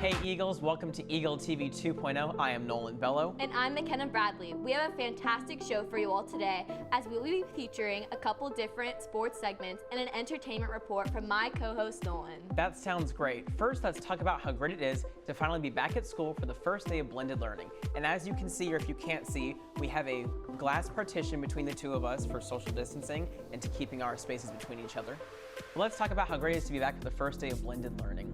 Hey Eagles, welcome to Eagle TV 2.0. I am Nolan Bello. And I'm McKenna Bradley. We have a fantastic show for you all today as we will be featuring a couple different sports segments and an entertainment report from my co-host Nolan. That sounds great. First, let's talk about how great it is to finally be back at school for the first day of blended learning. And as you can see, or if you can't see, we have a glass partition between the two of us for social distancing and to keeping our spaces between each other. But let's talk about how great it is to be back for the first day of blended learning.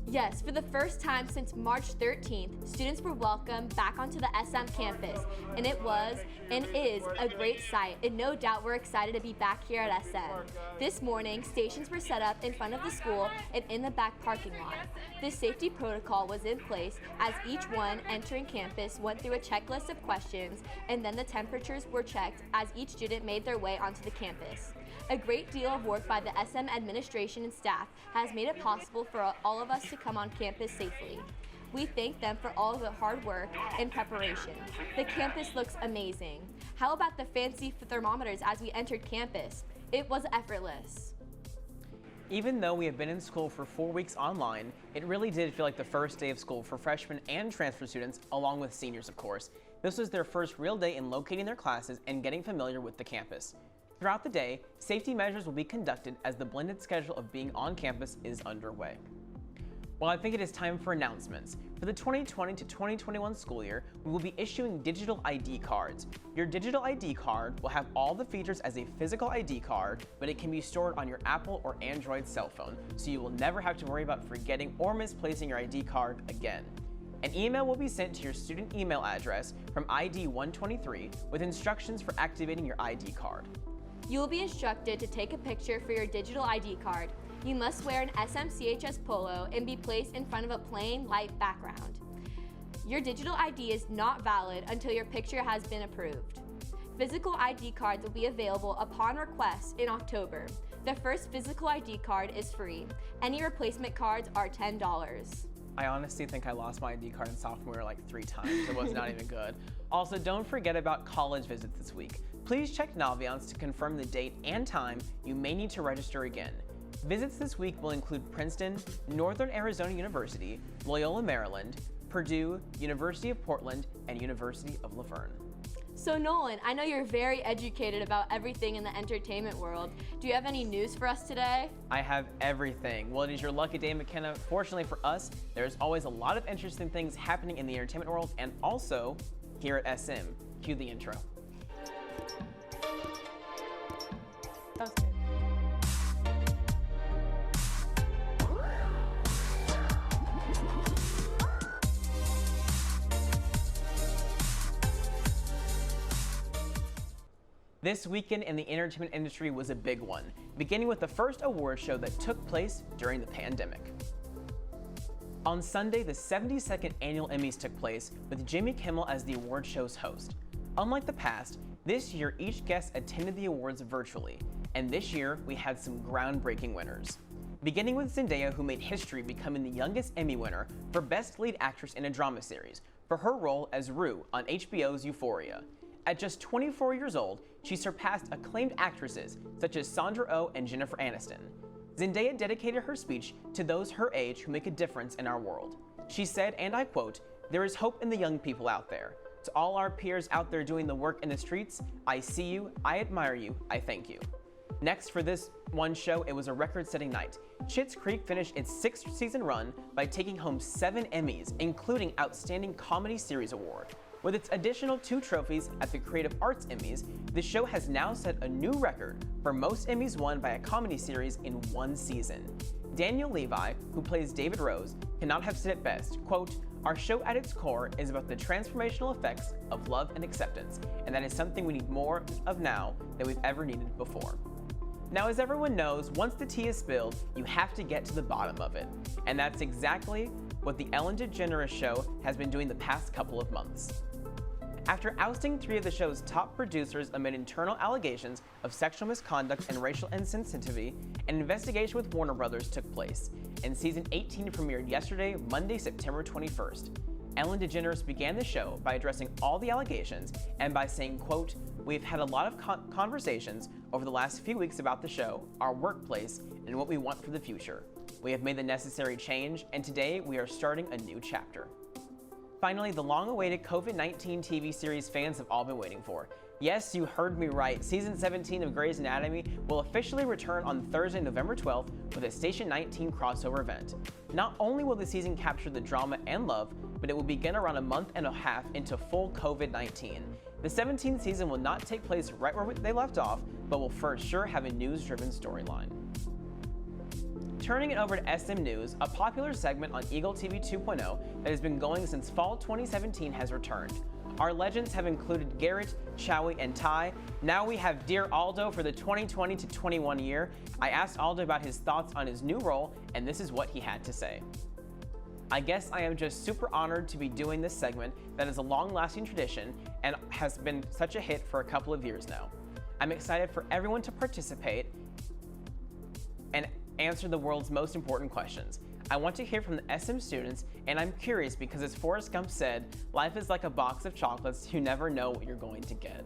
Yes, for the first time since March 13th, students were welcomed back onto the SM campus, and it was and is a great sight, and no doubt we're excited to be back here at SM. This morning, stations were set up in front of the school and in the back parking lot. The safety protocol was in place as each one entering campus went through a checklist of questions, and then the temperatures were checked as each student made their way onto the campus. A great deal of work by the SM administration and staff has made it possible for all of us to come on campus safely. We thank them for all of the hard work and preparation. The campus looks amazing. How about the fancy thermometers as we entered campus? It was effortless. Even though we have been in school for 4 weeks online, it really did feel like the first day of school for freshmen and transfer students, along with seniors, of course. This was their first real day in locating their classes and getting familiar with the campus. Throughout the day, safety measures will be conducted as the blended schedule of being on campus is underway. Well, I think it is time for announcements. For the 2020 to 2021 school year, we will be issuing digital ID cards. Your digital ID card will have all the features as a physical ID card, but it can be stored on your Apple or Android cell phone, so you will never have to worry about forgetting or misplacing your ID card again. An email will be sent to your student email address from ID 123 with instructions for activating your ID card. You will be instructed to take a picture for your digital ID card. You must wear an SMCHS polo and be placed in front of a plain, light background. Your digital ID is not valid until your picture has been approved. Physical ID cards will be available upon request in October. The first physical ID card is free. Any replacement cards are $10. I honestly think I lost my ID card in sophomore year like 3 times. It was not even good. Also, don't forget about college visits this week. Please check Naviance to confirm the date and time you may need to register again. Visits this week will include Princeton, Northern Arizona University, Loyola Maryland, Purdue, University of Portland, and University of La Verne. So Nolan, I know you're very educated about everything in the entertainment world. Do you have any news for us today? I have everything. Well, it is your lucky day, McKenna. Fortunately for us, there's always a lot of interesting things happening in the entertainment world and also here at SM. Cue the intro. That was good. This weekend in the entertainment industry was a big one, beginning with the first award show that took place during the pandemic. On Sunday, the 72nd annual Emmys took place with Jimmy Kimmel as the award show's host. Unlike the past, this year each guest attended the awards virtually, and this year we had some groundbreaking winners. Beginning with Zendaya, who made history becoming the youngest Emmy winner for Best Lead Actress in a Drama Series for her role as Rue on HBO's Euphoria. At just 24 years old, she surpassed acclaimed actresses such as Sandra Oh and Jennifer Aniston. Zendaya dedicated her speech to those her age who make a difference in our world. She said, and I quote, "There is hope in the young people out there. To all our peers out there doing the work in the streets, I see you, I admire you, I thank you." Next, for this one show, it was a record-setting night. Schitt's Creek finished its 6th season run by taking home 7 Emmys, including Outstanding Comedy Series Award. With its additional 2 trophies at the Creative Arts Emmys, the show has now set a new record for most Emmys won by a comedy series in one season. Daniel Levi, who plays David Rose, cannot have said it best, quote, "Our show at its core is about the transformational effects of love and acceptance, and that is something we need more of now than we've ever needed before." Now, as everyone knows, once the tea is spilled, you have to get to the bottom of it. And that's exactly what the Ellen DeGeneres Show has been doing the past couple of months. After ousting 3 of the show's top producers amid internal allegations of sexual misconduct and racial insensitivity, an investigation with Warner Brothers took place, and season 18 premiered yesterday, Monday, September 21st. Ellen DeGeneres began the show by addressing all the allegations and by saying, quote, "We've had a lot of conversations over the last few weeks about the show, our workplace, and what we want for the future. We have made the necessary change, and today we are starting a new chapter. Finally, the long-awaited COVID-19 TV series fans have all been waiting for. Yes, you heard me right. Season 17 of Grey's Anatomy will officially return on Thursday, November 12th with a Station 19 crossover event. Not only will the season capture the drama and love, but it will begin around a month and a half into full COVID-19. The 17th season will not take place right where they left off, but will for sure have a news-driven storyline. Turning it over to SM News, a popular segment on Eagle TV 2.0 that has been going since fall 2017 has returned. Our legends have included Garrett, Chowie, and Ty. Now we have Dear Aldo for the 2020 to 21 year. I asked Aldo about his thoughts on his new role, and this is what he had to say. I guess I am just super honored to be doing this segment that is a long-lasting tradition and has been such a hit for a couple of years now. I'm excited for everyone to participate and answer the world's most important questions. I want to hear from the SM students, and I'm curious because as Forrest Gump said, life is like a box of chocolates, you never know what you're going to get.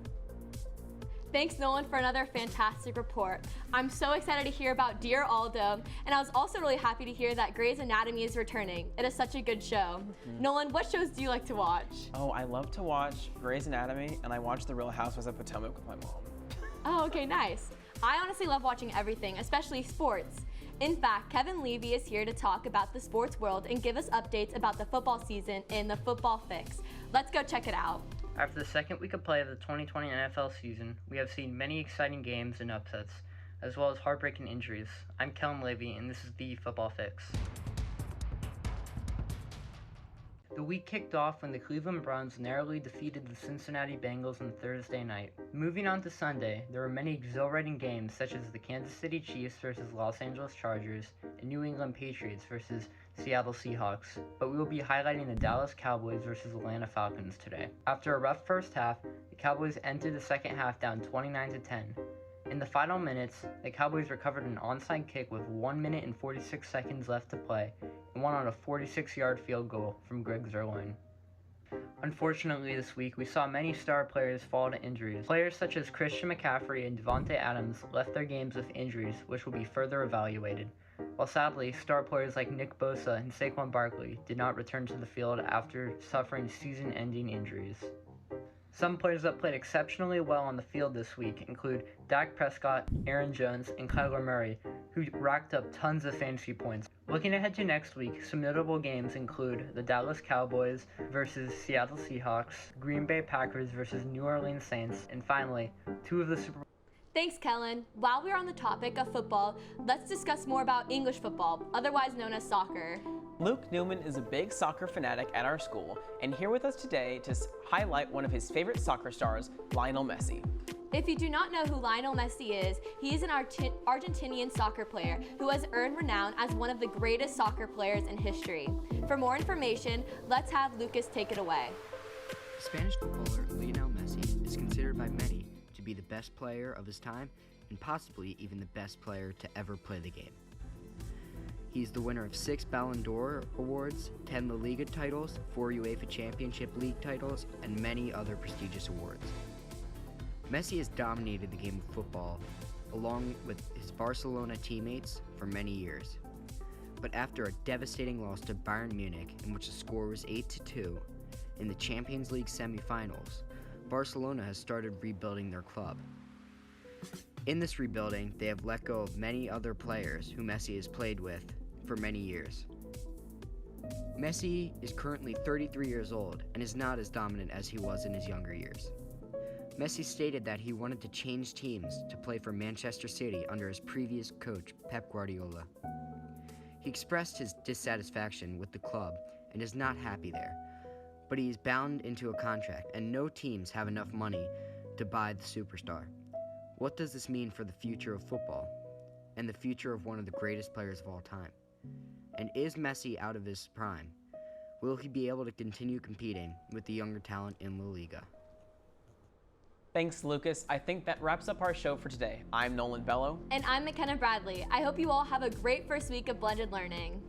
Thanks, Nolan, for another fantastic report. I'm so excited to hear about Dear Aldo, and I was also really happy to hear that Grey's Anatomy is returning. It is such a good show. Nolan, what shows do you like to watch? Oh, I love to watch Grey's Anatomy, and I watch The Real Housewives of Potomac with my mom. Oh, okay, nice. I honestly love watching everything, especially sports. In fact, Kevin Levy is here to talk about the sports world and give us updates about the football season in the Football Fix. Let's go check it out. After the second week of play of the 2020 NFL season, we have seen many exciting games and upsets, as well as heartbreaking injuries. I'm Kellen Levy, and this is the Football Fix. The week kicked off when the Cleveland Browns narrowly defeated the Cincinnati Bengals on Thursday night. Moving on to Sunday, there were many exhilarating games such as the Kansas City Chiefs versus Los Angeles Chargers and New England Patriots versus Seattle Seahawks, but we will be highlighting the Dallas Cowboys versus Atlanta Falcons today. After a rough first half, the Cowboys entered the second half down 29-10. In the final minutes, the Cowboys recovered an onside kick with 1 minute and 46 seconds left to play and won on a 46-yard field goal from Greg Zuerlein. Unfortunately, this week, we saw many star players fall to injuries. Players such as Christian McCaffrey and Devontae Adams left their games with injuries, which will be further evaluated. While sadly, star players like Nick Bosa and Saquon Barkley did not return to the field after suffering season-ending injuries. Some players that played exceptionally well on the field this week include Dak Prescott, Aaron Jones, and Kyler Murray, who racked up tons of fantasy points. Looking ahead to next week, some notable games include the Dallas Cowboys versus Seattle Seahawks, Green Bay Packers versus New Orleans Saints, and finally, two of the Super Bowl. Thanks, Kellen. While we're on the topic of football, let's discuss more about English football, otherwise known as soccer. Luke Newman is a big soccer fanatic at our school, and here with us today to highlight one of his favorite soccer stars, Lionel Messi. If you do not know who Lionel Messi is, he is an Argentinian soccer player who has earned renown as one of the greatest soccer players in history. For more information, let's have Lucas take it away. Spanish footballer Lionel Messi is considered by many to be the best player of his time and possibly even the best player to ever play the game. He's the winner of 6 Ballon d'Or awards, 10 La Liga titles, 4 UEFA Championship League titles, and many other prestigious awards. Messi has dominated the game of football along with his Barcelona teammates for many years. But after a devastating loss to Bayern Munich, in which the score was 8-2, in the Champions League semi-finals, Barcelona has started rebuilding their club. In this rebuilding, they have let go of many other players who Messi has played with for many years. Messi is currently 33 years old and is not as dominant as he was in his younger years. Messi stated that he wanted to change teams to play for Manchester City under his previous coach, Pep Guardiola. He expressed his dissatisfaction with the club and is not happy there, but he is bound into a contract and no teams have enough money to buy the superstar. What does this mean for the future of football and the future of one of the greatest players of all time? And is Messi out of his prime? Will he be able to continue competing with the younger talent in La Liga? Thanks, Lucas. I think that wraps up our show for today. I'm Nolan Bello. And I'm McKenna Bradley. I hope you all have a great first week of blended learning.